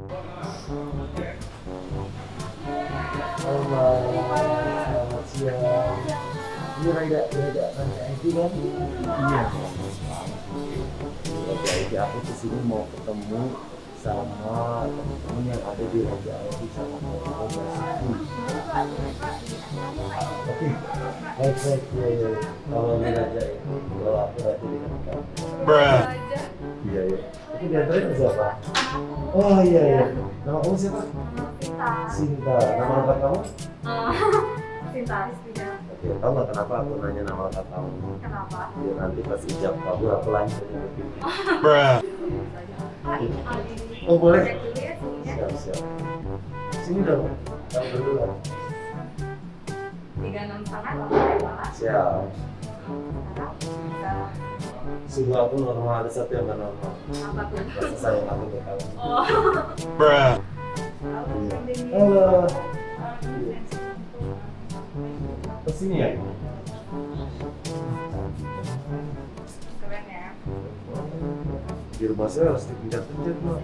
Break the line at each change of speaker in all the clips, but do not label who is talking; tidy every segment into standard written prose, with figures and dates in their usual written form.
Selamat siang. Ini Raida Raja ID kan? Iya. Raja ID aku kesini mau ketemu sama teman-teman yang ada di Raja ID sama teman-teman Basuki. Oke, baik ya. Kalau ini Raja itu, kalau aku Raja dengan kamu. Iya. Itu diantarin siapa? Oh iya. Nama kamu siapa? Sinta. Nama lengkap kamu?
Sinta Rizky.
Oke, tahu nggak kenapa aku nanya nama lengkap kamu?
Kenapa?
Biar nanti pas ijab kabul aku langsung nyebutin. Oh boleh? Siap. Sini dong. Kamu duluan.
36 sana normal.
Siap.
Sekarang bisa
Suhu aku normal, ada satu yang nggak normal.
apa tuh?
Rasa sayang aku ke kamu.
Oh.
Halo. Kesini ya?
Keren ya.
Di rumah saya harus dipencet-pencet mah.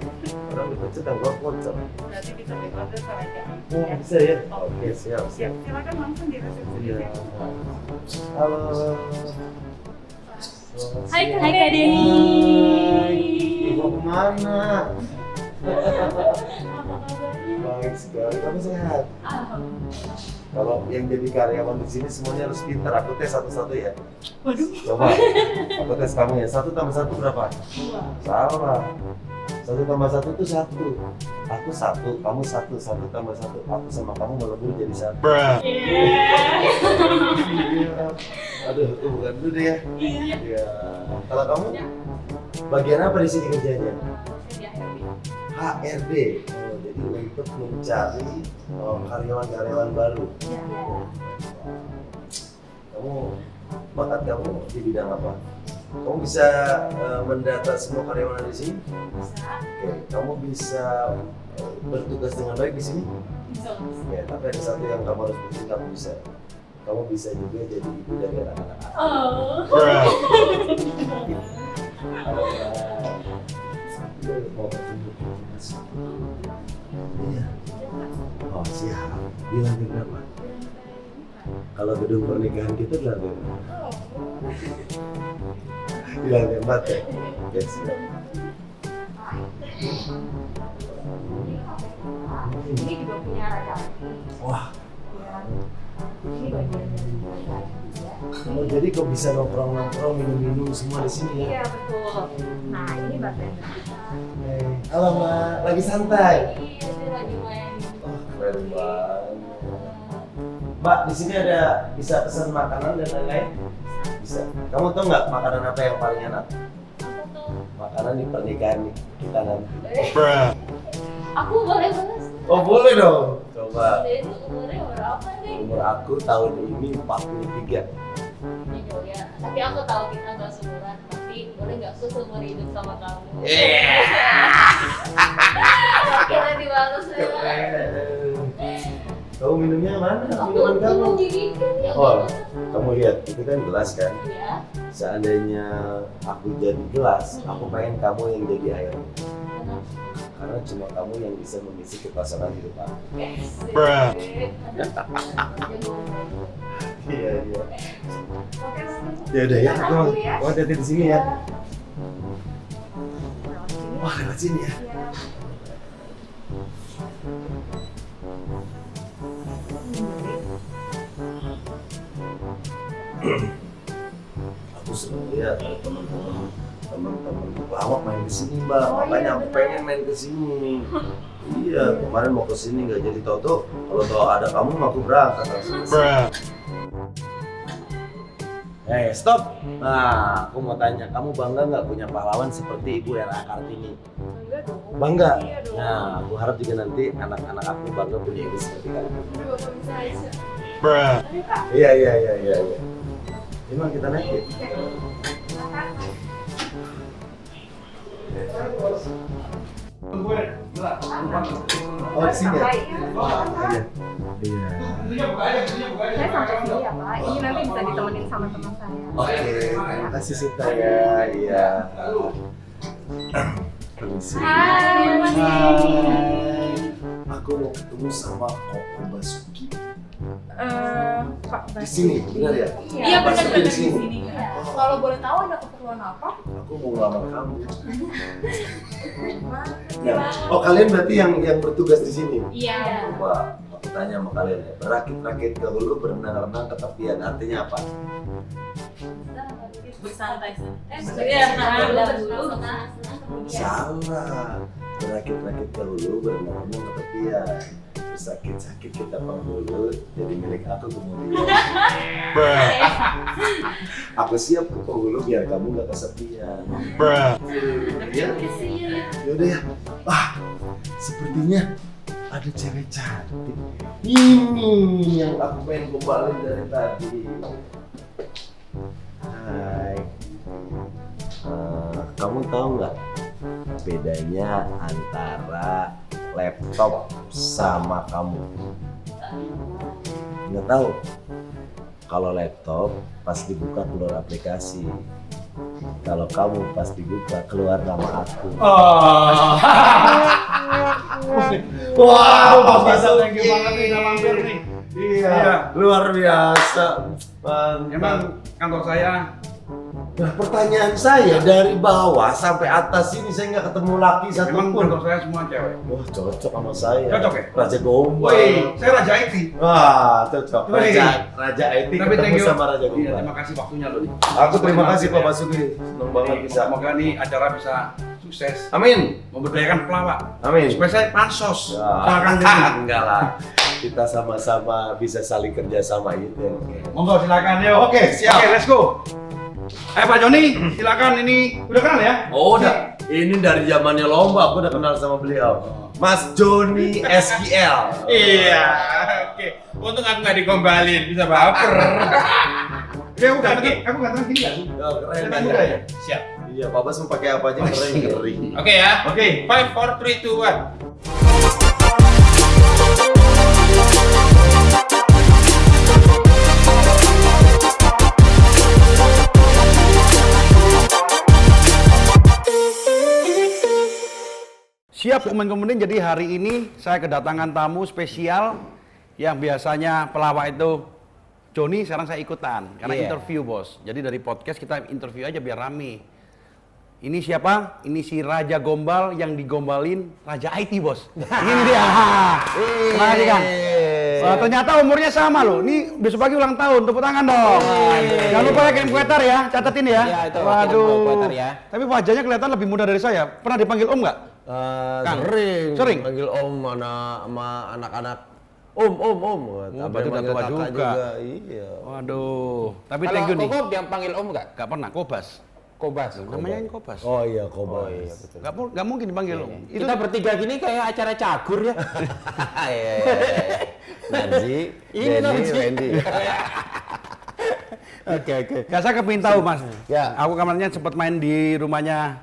Orang dipencet yang gua kocok.
Berarti bisa diorder sama aja.
Oh bisa ya? Oke siap.
Silakan langsung di resepsi.
Iya. Halo.
Hai Kak Denny.
Mau kemana? Baik sekali, kamu sehat? Kalau yang jadi karyawan di sini semuanya harus pintar. Aku tes satu-satu ya.
Waduh.
Coba, aku tes kamu ya. 1 tambah 1 berapa?
2.
Salah. 1 tambah 1 itu 1. Aku 1, kamu 1. 1 tambah 1. Aku sama kamu melebur jadi 1. Iya. Aduh, itu bukan dulu deh ya. Iya. Kalau kamu bagian apa di sini kerjanya? HRD. Oh, jadi untuk mencari karyawan-karyawan baru. Kamu bakat kamu di bidang apa? Kamu bisa mendata semua karyawan di sini?
Bisa.
Oke, kamu bisa bertugas dengan baik di sini?
Bisa.
Ya, tapi ada satu yang kamu harus buktiin kamu bisa. Kamu bisa juga jadi ibu dari anak-anak.
Oh.
Mau ketemu Mas. Iya. Oh siap. Di lantai berapa? Kalau gedung pernikahan kita di lantai berapa? Di lantai 4 ya? Oke siap.
Ini juga punya Raja.
Wah.
Ini bagian dari Raja juga.
Oh jadi kok bisa nongkrong-nongkrong, minum-minum semua di sini ya?
Iya betul. Nah ini bartender kita.
Halo Mbak, lagi santai?
Iya dia lagi main.
Oh keren banget. Mbak, di sini ada bisa pesan makanan dan lain-lain? Bisa. Kamu tahu nggak makanan apa yang paling enak?
Apa tuh?
Makanan di pernikahan kita nanti.
Aku boleh balas.
Oh boleh dong. Coba.
Dia itu umurnya berapa nih?
Umur aku tahun ini 43.
Ini Julia. Tapi aku tahu kita nggak seumuran. Tapi boleh nggak aku seumur hidup sama kamu? Akhirnya dibalas ya.
Kamu minumnya mana?
Aku
Minuman kamu?
mau dibikin ya.
Oh, kamu lihat itu kan gelas kan?
Iya.
Seandainya aku jadi gelas, aku pengen kamu yang jadi air. Karena cuma kamu yang bisa mengisi kekosongan hidup aku. Iya. Ya udah ya, aku hati-hati di sini ya. Wah, lewat sini ya. Aku senang lihat ada teman-teman lama main ke sini Mbak, makanya aku pengen main ke sini. Iya, kemarin mau ke sini nggak jadi tahu kalau ada kamu aku berangkat langsung. Stop. Nah, aku mau tanya, kamu bangga nggak punya pahlawan seperti Ibu Era Kartini?
Bangga dong.
Bangga.
Iya dong.
Nah, aku harap juga nanti anak-anak aku bangga punya ibu seperti kamu.
Aduh, Bapak bisa aja.
Iya. Emang kita naik ya? Oh, di sini ya? Iya.
Saya sampai sini ya Pak. Ini nanti bisa ditemenin sama teman saya.
Oke, terima kasih Sinta ya. Iya. Permisi.
Hai, Mas.
Aku mau ketemu sama Koko Basuki.
Pak
Di sini, benar ya?
Iya
Basuki
benar-benar
di
di
sini.
sini. Kalau boleh tahu ada keperluan apa?
Aku mau ngelamar kamu. Ya. Oh kalian berarti yang bertugas di sini?
Iya.
Coba aku tanya sama kalian ya. Berakit-rakit ke hulu, berenang-renang ke tepian. Artinya apa?
Bersantai.
Salah. Berakit-rakit ke hulu, berenang-renang ke tepian. Sakit-sakit kita penghulu jadi milik aku kemudian. Aku siap ke penghulu biar kamu gak kesepian. Ya, yaudah ya. Sepertinya ada cewek cantik. Ini yang aku pengen gombalin dari tadi. Hai. Kamu tahu nggak bedanya antara laptop sama kamu? Nggak tahu. Kalau laptop pas dibuka keluar aplikasi. Kalau kamu pas dibuka keluar nama aku.
Wah, Pak Faisal, thank you banget nih udah mampir nih.
Iya, luar biasa.
Emang kantor saya.
Nah, pertanyaan saya dari bawah sampai atas ini saya nggak ketemu laki satu
Emang
pun.
kantor saya semua cewek.
Wah, cocok sama saya.
Cocok ya?
Raja Gombal.
Woi, saya Raja IT.
Wah, cocok.
Woi.
Raja IT
Tapi thank
ketemu
you.
sama Raja
Iya,
Gombal.
terima kasih waktunya lo nih.
Aku terima kasih Pak
Ya.
Basuki. Senang banget bisa.
Semoga nih acara bisa sukses.
Amin.
Memberdayakan pelawak.
Amin.
Supaya saya pansos.
Ya.
Silakan diri.
Enggak lah. Kita sama-sama bisa saling kerja sama itu.
Monggo silakan yuk.
Oke, siap.
Oke, let's go. Pak Joni, silakan ini. Udah kenal ya?
Oh, udah. Ini dari zamannya lomba aku udah kenal sama beliau. Mas Joni SQL.
Iya, oke. Untung aku nggak digombalin, bisa baper.
Ya udah,
Oke.
aku ganteng gini gak sih?
Oh, keren
Saya
kan
muda ya?
Siap.
Iya, Pak Bas mau pakai apa aja keren.
Oke ya.
Oke.
5, 4, 3, 2, 1.
Siap komen-komenin, jadi hari ini saya kedatangan tamu spesial yang biasanya pelawak itu Joni, sekarang saya ikutan karena interview bos. Jadi dari podcast kita interview aja biar rame. Ini siapa? Ini si Raja Gombal yang digombalin Raja IT bos. Ini dia. Terima kasih Kang. Ternyata umurnya sama loh. Ini besok pagi ulang tahun, tepuk tangan dong. Jangan lupa ya kirim kuetar ya, catetin ya.
Iya, itu,
Waduh.
kirim kuetar ya.
Tapi wajahnya kelihatan lebih muda dari saya. Pernah dipanggil Om nggak? Kang? Sering?
Panggil om mana sama anak-anak. Om.
Berarti udah tua juga.
Iya.
Waduh. Tapi
Kalau
thank you nih.
Koko yang panggil Om nggak?
Gak pernah, Kobas.
Kobas.
Namanya ini Kobas.
Oh iya, Kobas.
Gak mungkin dipanggil Om. Itu
Kita bertiga gini kayak acara cagur ya.
Iya. Nanji,
Ini
Denny,
Nanji.
Wendy.
Oke.
gak saya kepingin tahu Mas.
Ya.
Aku kemarinnya sempat main di rumahnya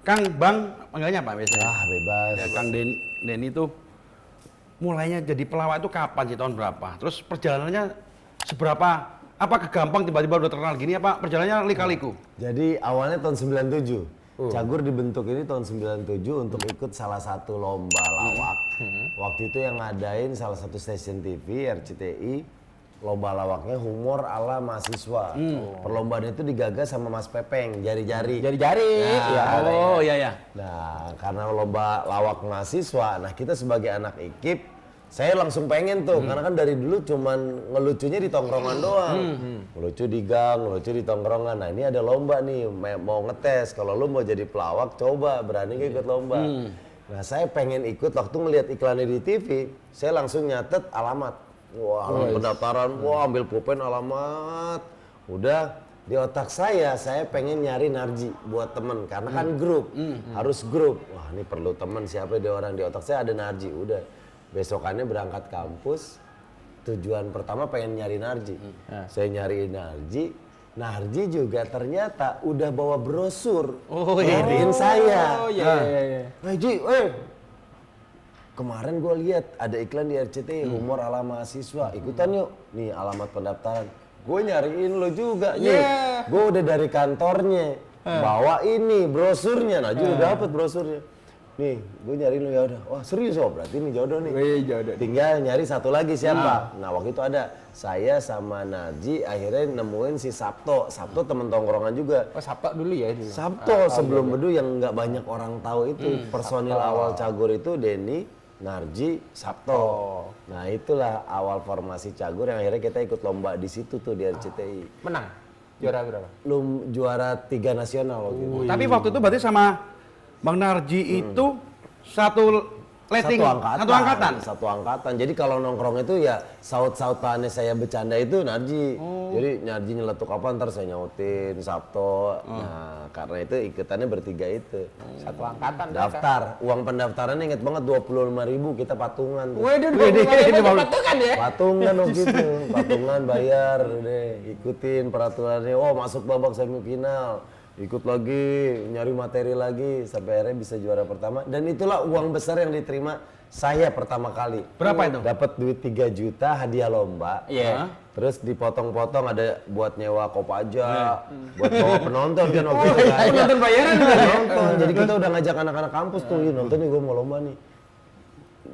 Kang Bang, panggilnya apa biasanya?
Bebas.
Ya, Kang Denny itu mulainya jadi pelawak itu kapan sih, tahun berapa? Terus perjalanannya seberapa? Apa kegampang tiba-tiba udah terkenal gini apa perjalanannya lika-liku?
Jadi awalnya tahun 97. Cagur dibentuk ini tahun 97 untuk ikut salah satu lomba lawak. Waktu itu yang ngadain salah satu stasiun TV RCTI. Lomba lawaknya humor ala mahasiswa. Perlombaan itu digagas sama Mas Pepeng, jari-jari.
Jari-jari.
Ya.
Oh iya.
Nah, karena lomba lawak mahasiswa, nah kita sebagai anak IKIP, saya langsung pengen tuh, karena kan dari dulu cuman ngelucunya di tongkrongan doang. Ngelucu di gang, ngelucu di tongkrongan. Nah ini ada lomba nih, mau ngetes, kalau lu mau jadi pelawak, coba, berani gak ikut lomba. Nah saya pengen ikut, waktu ngeliat iklannya di TV, saya langsung nyatet alamat. Wah, alamat pendaftaran, wah ambil pulpen alamat. Udah, di otak saya pengen nyari Narji buat temen, karena kan grup, harus grup. Wah ini perlu temen, siapa dia orang, di otak saya ada Narji, udah. Besokannya berangkat kampus, tujuan pertama pengen nyari Narji. Saya nyari Narji juga ternyata udah bawa brosur. Nyariin saya.
Oh iya.
Narji, kemarin gue lihat ada iklan di RCTI, humor ala mahasiswa, ikutan yuk. Nih alamat pendaftaran. Gue nyariin lo juga nih. Gue udah dari kantornya, bawa ini brosurnya. Najwa udah dapet brosurnya. nih gue nyari lu ya udah. Wah serius oh berarti ini jodoh nih.
Wih, jodoh.
Tinggal nyari satu lagi siapa? Nah waktu itu ada saya sama Narji akhirnya nemuin si Sabto. Sabto temen tongkrongan juga.
Oh, Sabto dulu ya dulu.
Sabto sebelum Bedu yang nggak banyak orang tahu itu personil awal Cagur itu Denny, Narji, Sabto. Nah itulah awal formasi Cagur yang akhirnya kita ikut lomba di situ tuh di RCTI.
Menang. Juara berapa?
Juara 3 nasional waktu itu.
Tapi waktu itu berarti sama Bang Narji itu satu letting,
Satu angkatan. Jadi kalau nongkrong itu ya saut-sautannya saya bercanda itu Narji. Jadi Narji nyeletuk apa ntar saya nyautin Sabto. Nah karena itu ikutannya bertiga itu.
Satu angkatan.
Daftar, uang pendaftarannya inget banget 25.000 kita patungan tuh.
Waduh, 25.000 patungan ya?
Patungan waktu itu, patungan bayar deh, ikutin peraturannya. Oh masuk babak semifinal, ikut lagi, nyari materi lagi sampai akhirnya bisa juara pertama. Dan itulah uang besar yang diterima saya pertama kali.
Berapa itu?
Dapat duit 3 juta hadiah lomba.
Iya.
Terus dipotong-potong ada buat nyewa Kopaja, buat bawa penonton kan waktu itu kan.
Penonton bayaran kan?
Nonton. Jadi kita udah ngajak anak-anak kampus tuh, "Yuk nonton nih gue mau lomba nih."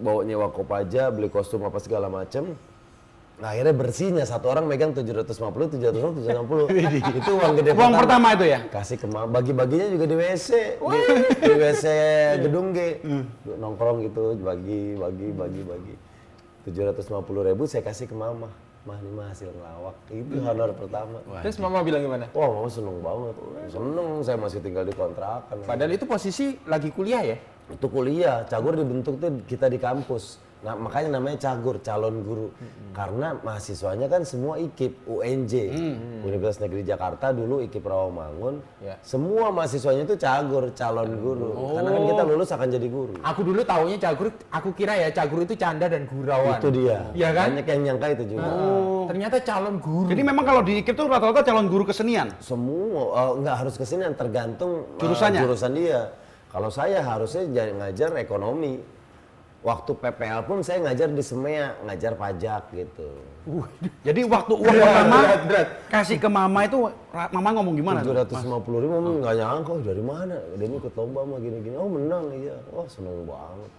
Bawa nyewa Kopaja, beli kostum apa segala macem. Nah, akhirnya bersihnya satu orang megang 750, 760. Itu uang gede
Uang pertama itu ya?
Kasih ke bagi-baginya juga di WC. Di WC gedung G. Nongkrong gitu, bagi. 750.000 saya kasih ke mama. Mah ini mah hasil ngelawak. Itu honor pertama.
Terus mama bilang gimana?
Wah, mama seneng banget. Seneng saya masih tinggal di kontrakan.
Padahal itu posisi lagi kuliah ya?
Itu kuliah, Cagur dibentuk tuh kita di kampus. Nah makanya namanya Cagur, calon guru. Karena mahasiswanya kan semua IKIP, UNJ. Universitas Negeri Jakarta dulu IKIP Rawamangun.
Ya.
Semua mahasiswanya itu Cagur, calon guru. Karena kan kita lulus akan jadi guru.
Aku dulu taunya Cagur, aku kira ya Cagur itu canda dan gurauan.
Itu dia.
Iya kan?
Banyak yang nyangka itu juga.
Ternyata calon guru.
Jadi memang kalau di IKIP tuh rata-rata calon guru kesenian.
Semua, nggak harus kesini, tergantung
Jurusannya?
jurusan dia. Kalau saya harusnya ngajar ekonomi. Waktu PPL pun saya ngajar di Semea, ngajar pajak gitu.
Jadi waktu uang pertama kasih ke mama itu, mama ngomong gimana?
750.000 mama nggak nyangka, oh, dari mana? Dia ikut lomba mah gini-gini. Oh menang iya, wah seneng banget.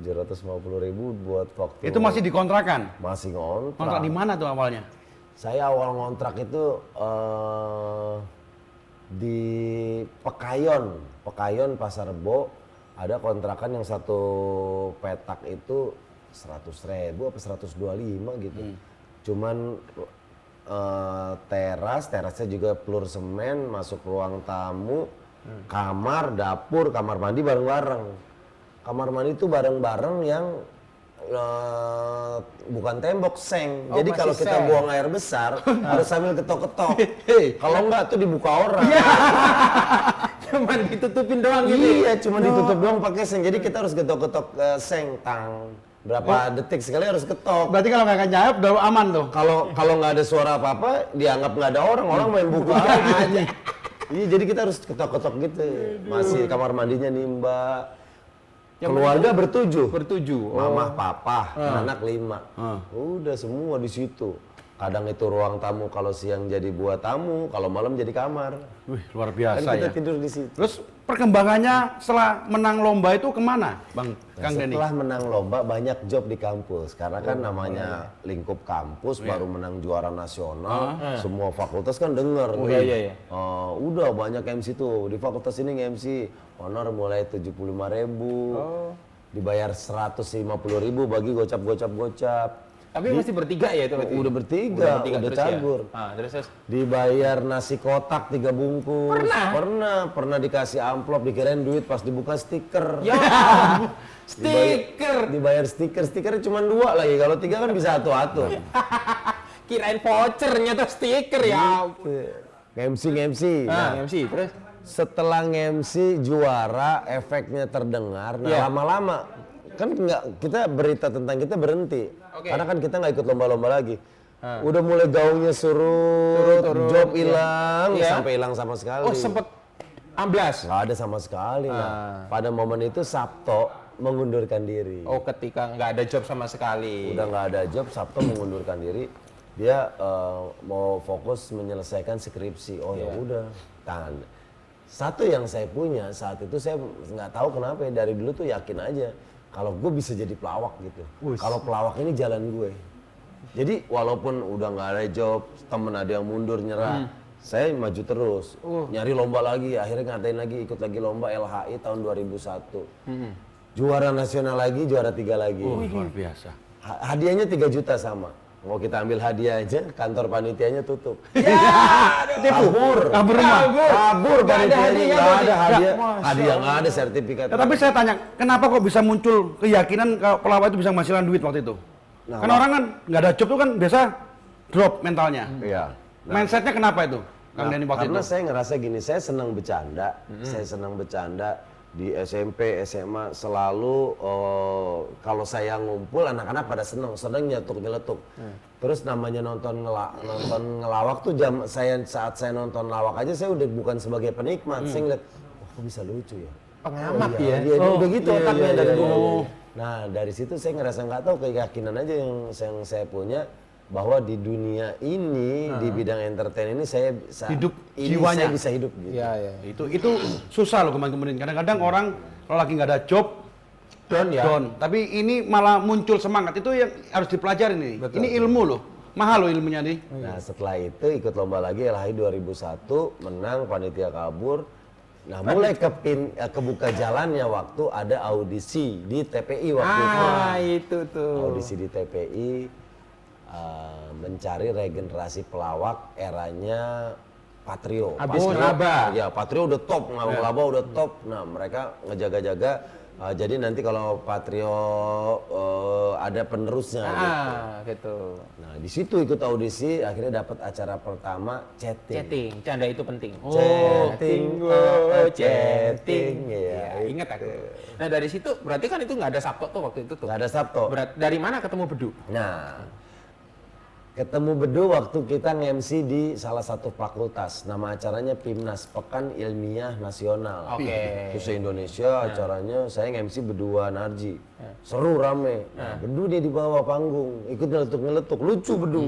750.000 buat waktu.
Itu masih dikontrakan?
Masih ngontrak.
Kontrak di mana tuh awalnya?
Saya awal ngontrak itu di Pekayon Pasar Rebo. Ada kontrakan yang satu petak itu 100.000 apa 125 gitu. Cuman terasnya juga pelur semen, masuk ruang tamu, kamar, dapur, kamar mandi bareng-bareng. Kamar mandi itu bareng-bareng yang bukan tembok, seng.
Oh,
jadi kalau kita
seng.
buang air besar harus sambil ketok-ketok. Kalau enggak tuh dibuka orang.
Cuman ditutupin doang gitu.
Iya, cuma ditutup doang pakai seng. Jadi kita harus ketok-ketok seng tang. Berapa detik sekali harus ketok.
Berarti kalau nggak nyayap udah aman tuh?
Kalau nggak ada suara apa-apa, dianggap nggak ada orang main buka aja. Iya, jadi kita harus ketok-ketok gitu. Masih kamar mandinya nih Mbak. Keluarga bertujuh. Mama, papa, anak 5. Udah semua di situ. Kadang itu ruang tamu kalau siang jadi buat tamu, kalau malam jadi kamar.
Wih, luar biasa
Kan kita
ya.
tidur di situ.
Terus perkembangannya setelah menang lomba itu kemana, Bang Kang Denny?
Setelah menang lomba banyak job di kampus karena kan namanya lingkup kampus baru menang juara nasional, semua fakultas kan denger.
Iya.
Udah banyak MC tuh di fakultas ini MC honor mulai 75.000, dibayar 150.000 bagi gocap.
Tapi masih bertiga ya itu berarti?
Udah bertiga, udah
terus
Cagur.
Ya? Terus.
Dibayar nasi kotak 3 bungkus. Pernah dikasih amplop, dikirain duit, pas dibuka stiker.
Ya, stiker.
Dibayar stikernya cuma 2 lagi, kalau 3 kan bisa atu-atu.
Kirain voucher nyata stiker ya.
MC.
Nah, MC terus.
Setelah MC juara, efeknya terdengar. Nah, lama-lama kan kita berita tentang kita berhenti. Karena kan kita nggak ikut lomba-lomba lagi. Udah mulai gaungnya surut, job hilang, sampai hilang sama sekali.
Oh, sempet amblas.
Nggak ada sama sekali. Nah, pada momen itu Sabto mengundurkan diri.
Oh, ketika nggak ada job sama sekali.
Udah nggak ada job, Sabto mengundurkan diri. Dia mau fokus menyelesaikan skripsi. Oh ya udah. Satu yang saya punya saat itu saya nggak tahu kenapa ya, dari dulu tuh yakin aja kalau gue bisa jadi pelawak gitu. Kalau pelawak ini jalan gue. Jadi walaupun udah nggak ada job, temen ada yang mundur nyerah, saya maju terus, nyari lomba lagi, akhirnya ngatain lagi, ikut lagi lomba LHI tahun 2001. Juara nasional lagi, juara 3 lagi.
Luar biasa.
Hadiahnya 3 juta sama. Mau kita ambil hadiah aja, kantor panitianya tutup. Kabur panitianya, nggak ada hadiah. Hadiah nggak ada, sertifikat.
Ya, tapi saya tanya, kenapa kok bisa muncul keyakinan kalau pelawak itu bisa menghasilkan duit waktu itu?
Nah,
kan orang kan nggak ada job tuh kan biasa drop mentalnya.
Iya.
Mindsetnya kenapa itu, Kang Denny waktu
karena
itu?
saya ngerasa gini, saya senang bercanda di SMP, SMA selalu kalau saya ngumpul anak-anak pada seneng nyetuk-nyeletuk. Terus namanya nonton ngelawak tuh saat saya nonton lawak aja saya udah bukan sebagai penikmat, saya ngeliat, kok bisa lucu ya.
Pengamat
Iya,
ya.
udah gitu otaknya dari
iya.
dulu. Nah dari situ saya ngerasa nggak tahu keyakinan aja yang saya punya bahwa di dunia ini di bidang entertain ini saya
Hidup
ini
jiwanya.
saya bisa hidup gitu.
Iya, iya.
Itu susah loh kemarin-kemarin. Kadang-kadang orang kalau lagi nggak ada job
Down ya.
down. Tapi ini malah muncul semangat, itu yang harus dipelajari nih.
Betul.
Ini ilmu loh, mahal loh ilmunya nih.
Nah setelah itu ikut lomba lagi LHI 2001 menang, panitia kabur. Nah mulai kebuka jalannya waktu ada audisi di TPI waktu itu.
Itu tuh.
Audisi di TPI mencari regenerasi pelawak eranya Patrio.
Abis ngelaba.
Ya Patrio udah top, ngelaba udah top. Nah mereka ngejaga-jaga. Jadi nanti kalau Patrio ada penerusnya.
Gitu.
Nah di situ ikut audisi, akhirnya dapat acara pertama chatting.
Chatting, canda itu penting.
Chatting,
Ya, ingat aku. Nah dari situ berarti kan itu nggak ada Sabto tuh waktu itu tuh.
Nggak ada Sabto.
Dari mana ketemu Bedu?
Nah, ketemu Bedu waktu kita nge-MC di salah satu fakultas. Nama acaranya PIMNAS, Pekan Ilmiah Nasional.
Oke.
Itu se-Indonesia acaranya, saya nge-MC berdua Narji. Seru, rame. Nah, Bedu dia di bawah panggung, ikut nyeletuk-nyeletuk, lucu Bedu.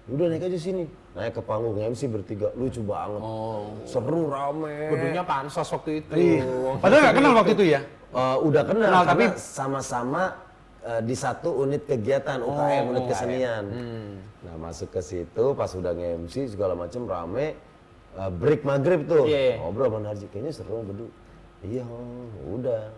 Udah naik aja sini. Naik ke panggung MC bertiga, lucu banget. Seru, rame.
Bedunya pansos waktu itu.
Padahal nggak kenal waktu itu ya.
Udah kenal,
Kenal,
tapi
tapi-
sama-sama di satu unit kegiatan UKM, unit kesenian. Nah masuk ke situ pas udah nge-MC segala macam rame, break maghrib tuh,
Iya.
ngobrol sama Narji, kayaknya seru Bedu. Iya, udah.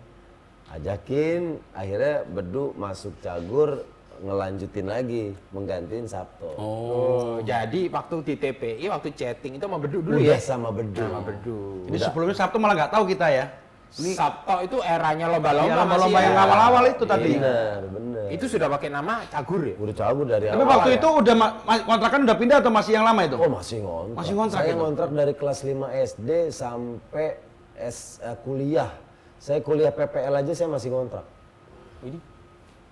Ajakin, akhirnya Bedu masuk cagur, ngelanjutin lagi, menggantiin Sabto.
Oh, jadi waktu di TPI, waktu chatting itu sama Bedu dulu
Udah
ya?
sama Bedu.
Sama Bedu.
Ini sebelumnya Sabtu malah nggak tahu kita ya.
Ini Sabto itu eranya lomba-lomba.
Iya, lomba-lomba
masih
yang
ya?
awal-awal itu tadi.
Bener.
Itu sudah pakai nama Cagur ya?
Udah cabut dari
Tapi
awal.
waktu itu udah kontrakan udah pindah atau masih yang lama itu?
Oh masih ngontrak.
Masih ngontrak
Saya
itu?
ngontrak dari kelas 5 SD sampai kuliah. Saya kuliah PPL aja saya masih ngontrak.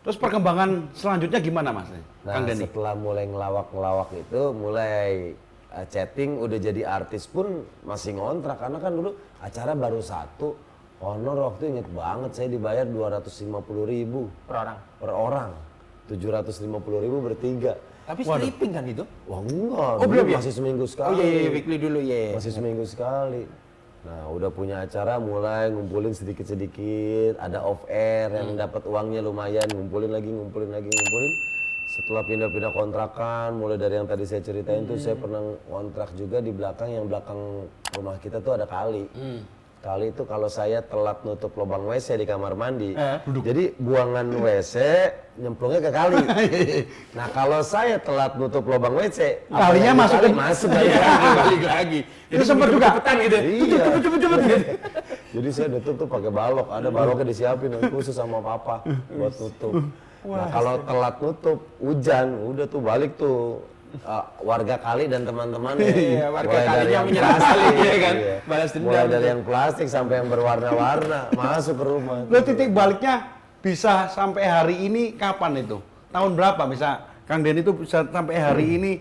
Terus perkembangan selanjutnya gimana Mas?
Nah
Kang Denny?
setelah mulai ngelawak itu, mulai chatting, udah jadi artis pun masih ngontrak. Karena kan dulu acara baru satu, honor waktu inget banget saya dibayar 250.000 per orang. 750.000 bertiga.
Tapi stripping kan itu?
Wah enggak,
Oh,
dulu
belum ya?
masih seminggu
Oh
sekali.
iya, weekly dulu ya.
Masih seminggu sekali. Nah, udah punya acara mulai ngumpulin sedikit-sedikit, ada off air yang dapat uangnya lumayan, ngumpulin lagi. Setelah pindah-pindah kontrakan, mulai dari yang tadi saya ceritain tuh saya pernah kontrak juga di belakang, yang belakang rumah kita tuh ada kali. Kali itu kalau saya telat nutup lubang WC di kamar mandi, jadi buangan WC nyemplungnya ke kali. Nah kalau saya telat nutup lubang WC,
Kalinya masuk ke-
masuk balik lagi.
Itu sempat juga.
gitu.
Iya. Jadi saya nutup tuh pakai balok, ada baloknya disiapin khusus sama papa buat nutup. Nah kalau telat nutup, hujan, udah tuh balik tuh warga kali dan teman-temannya.
Iya, warga
Mulai
kalinya
dari yang
menyerang
plastik,
kali, ya kan?
iya.
Balas dendam
Mulai dari
itu.
yang plastik sampai yang berwarna-warna masuk ke rumah.
Lo titik baliknya bisa sampai hari ini kapan itu? Tahun berapa bisa Kang Denny itu bisa sampai hari ini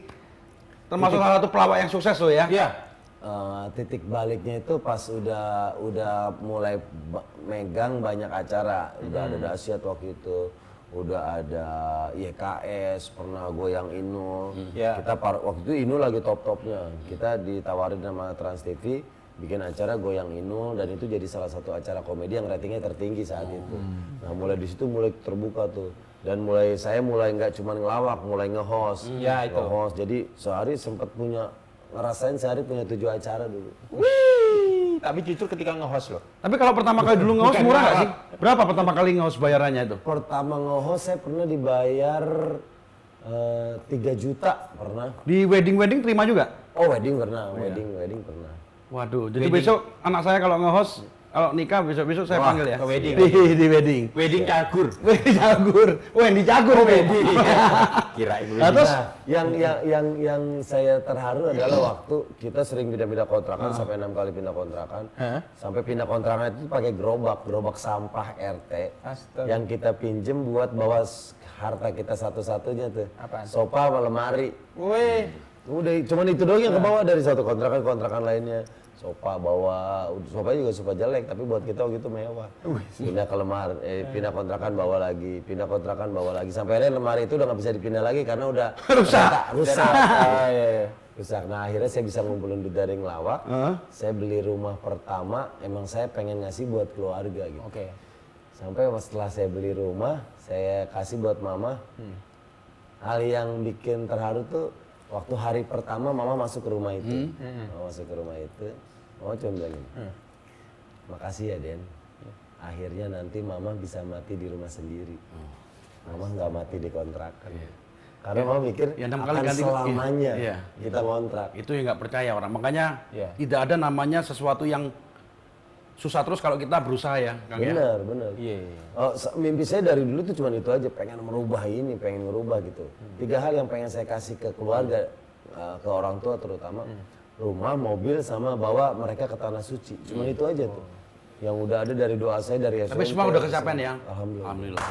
termasuk salah satu pelawak yang sukses loh ya?
Iya.
Titik baliknya itu pas udah mulai megang banyak acara, udah ada dahsyat waktu itu, udah ada YKS, pernah goyang Inul.
Ya.
Kita waktu itu Inul lagi top-topnya, kita ditawarin sama Trans TV bikin acara Goyang Inul, dan itu jadi salah satu acara komedi yang ratingnya tertinggi saat itu. Nah mulai di situ mulai terbuka tuh, dan saya mulai nggak cuma ngelawak, mulai nge-host.
Ya, itu.
Nge-host. Jadi sehari sempat ngerasain sehari punya 7 acara dulu.
Wih, tapi jujur ketika nge-host loh.
Tapi kalau pertama kali dulu nge-host
Bukan
murah nggak
ngelawak.
sih? Berapa pertama kali nge-host bayarannya itu?
Pertama nge-host saya pernah dibayar 3 juta pernah.
Di wedding terima juga?
Oh wedding pernah, wedding pernah.
Waduh, jadi
Wedding.
besok anak saya kalau nge-host, kalau nikah besok saya
Wah,
panggil ya.
ke wedding.
Di wedding.
Wedding cagur.
Wedding cagur. Wedding cagur. Wedding.
Kirain
Nah, terus
Yang saya terharu adalah waktu kita sering pindah-pindah kontrakan sampai 6 kali pindah kontrakan. Sampai pindah kontrakan itu pakai gerobak sampah RT
Astaga.
yang kita pinjem buat bawa harta kita satu-satunya tuh.
Apaan?
Sofa sama lemari.
Wih,
Udah cuman itu doang yang kebawa dari satu kontrakan ke kontrakan lainnya. Sofa bawa, sofa juga sofa jelek tapi buat kita waktu itu mewah. Pindah ke lemari, pindah kontrakan bawa lagi, pindah kontrakan bawa lagi. Sampai akhirnya lemari itu udah nggak bisa dipindah lagi karena udah rusak.
oh, iya.
Rusak. Nah akhirnya saya bisa ngumpulin duit dari ngelawak. Saya beli rumah pertama, emang saya pengen ngasih buat keluarga gitu.
Oke.
Sampai setelah saya beli rumah, saya kasih buat mama. Hal yang bikin terharu tuh waktu hari pertama mama masuk ke rumah itu. Mama masuk ke rumah itu, mama cuma bilang gini, makasih ya Den. Akhirnya nanti mama bisa mati di rumah sendiri. Mama nggak mati di kontrakan. Karena mama mikir
Ya, 6 kali
akan
ganti,
selamanya
iya.
kita kontrak.
itu yang nggak percaya orang. Makanya
Iya.
tidak ada namanya sesuatu yang susah terus kalau kita berusaha ya, Kang ya.
Benar.
Iya.
Oh, mimpi saya dari dulu tuh cuma itu aja, pengen merubah ini, pengen ngerubah gitu. 3 hal yang pengen saya kasih ke keluarga, ke orang tua terutama, rumah, mobil, sama bawa mereka ke tanah suci. Cuma itu aja tuh. Yang udah ada dari doa saya dari SMP.
Tapi semua udah kecapean ya.
Alhamdulillah.
Alhamdulillah.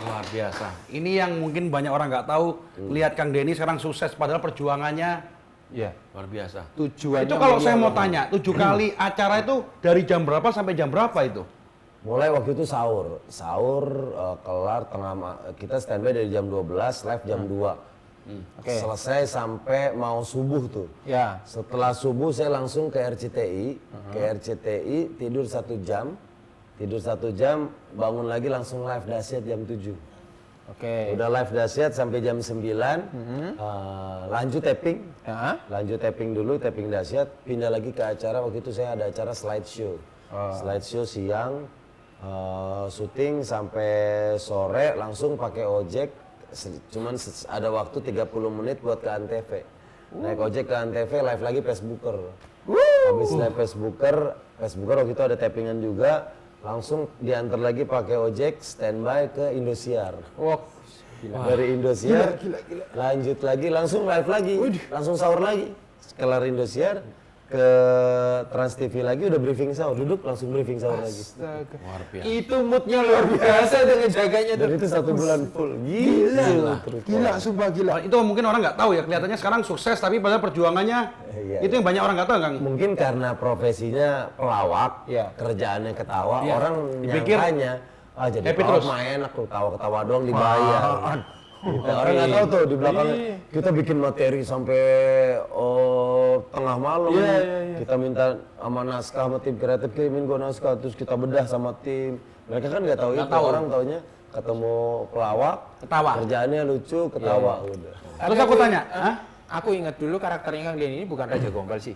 Luar biasa. Ini yang mungkin banyak orang nggak tahu. Lihat Kang Denny sekarang sukses padahal perjuangannya
Iya.
luar biasa.
Tujuannya
Itu kalau saya
mulia
mau tanya, 7 kali acara itu dari jam berapa sampai jam berapa itu?
Mulai waktu itu sahur, kelar kita standby dari jam 12, live jam 2.
Oke.
Selesai sampai mau subuh tuh.
Ya.
Setelah subuh saya langsung ke RCTI, tidur 1 jam, bangun lagi langsung live dahsyat jam 7.
Oke.
Udah live dahsyat sampai jam 9, lanjut taping.
Ya.
Lanjut taping dulu, taping dahsyat, pindah lagi ke acara, waktu itu saya ada acara slideshow. Slideshow siang, syuting sampai sore, langsung pakai ojek, cuman ada waktu 30 menit buat ke Antv. Naik ojek ke Antv, live lagi Facebooker. Habis live Facebooker waktu itu ada tapingan juga, langsung diantar lagi pakai ojek, standby ke Indosiar.
Wah.
Dari Indosiar, lanjut lagi, langsung live lagi, langsung sahur lagi. Kelar Indosiar, ke Trans TV lagi, udah briefing sahur, duduk langsung briefing sahur lagi.
Astaga.
Luar biasa.
Itu moodnya luar biasa dengan jaganya
Dan
tuh.
itu 1 bulan full, gila.
Gila, sumpah gila.
Itu mungkin orang nggak tahu ya, kelihatannya sekarang sukses tapi padahal perjuangannya
Iya,
itu yang banyak orang nggak tahu Kang.
Mungkin karena profesinya pelawak,
Iya.
kerjaannya ketawa,
Iya.
orang
Dipikir
nyangkanya, jadi
happy
pelawak
terus.
mah enak tuh, ketawa-ketawa doang dibayar. Gitu. Orang nggak tahu tuh di belakangnya kita bikin materi sampai tengah malam. Kita minta sama naskah sama tim kreatif kirimin gua naskah, terus kita bedah sama tim. Mereka kan nggak tahu itu, orang taunya ketemu pelawak,
Ketawa.
kerjaannya lucu, ketawa udah.
Terus aku tanya, hah?
Aku ingat dulu karakternya Kang Denny ini bukan Raja Gombal sih.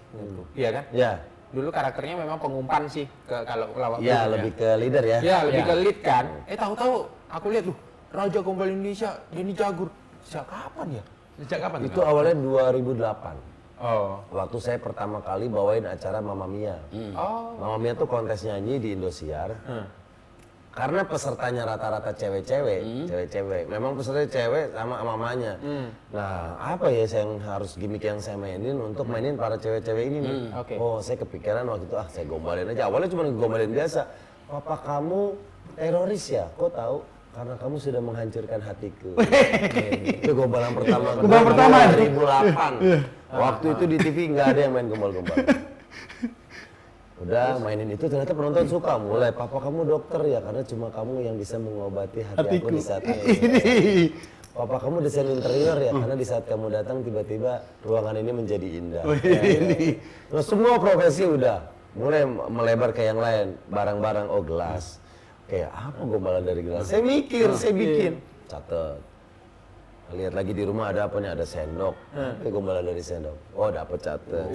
Iya kan?
Ya,
Dulu karakternya memang pengumpan sih kalau lawak.
ya lebih ke leader ya.
Ya, lebih ke lead kan. Tahu-tahu aku lihat loh, Raja Gombal Indonesia, Denny Cagur. Sejak kapan ya?
Sejak kapan?
Itu awalnya 2008.
Oh.
Waktu saya pertama kali bawain acara Mamma Mia.
Oh.
Mamma Mia tuh kontes nyanyi di Indosiar. Karena pesertanya rata-rata cewek-cewek, memang pesertanya cewek sama mamanya. Nah, apa ya yang harus gimmick yang saya mainin untuk mainin para cewek-cewek ini nih?
Oke.
Oh, saya kepikiran waktu itu, saya gombalin aja. Awalnya cuma gombalin biasa. Papa kamu teroris ya? Kok tahu? Karena kamu sudah menghancurkan hatiku. Itu gombalan pertama.
Gombalan pertama.
2008. Waktu itu di TV nggak ada yang main gombal-gombal. Udah mainin itu ternyata penonton suka. Mulai, papa kamu dokter ya karena cuma kamu yang bisa mengobati hati aku di saat ini. papa kamu desain interior ya, karena di saat kamu datang tiba-tiba ruangan ini menjadi indah. Nah, semua profesi udah mulai melebar ke yang lain, barang-barang, oh gelas. Kayak apa gombalan dari gelas? Saya mikir, saya bikin. Catet. Lihat lagi di rumah ada apa nih? Ada sendok. Kayak gombalan dari sendok. Oh, dapat catet.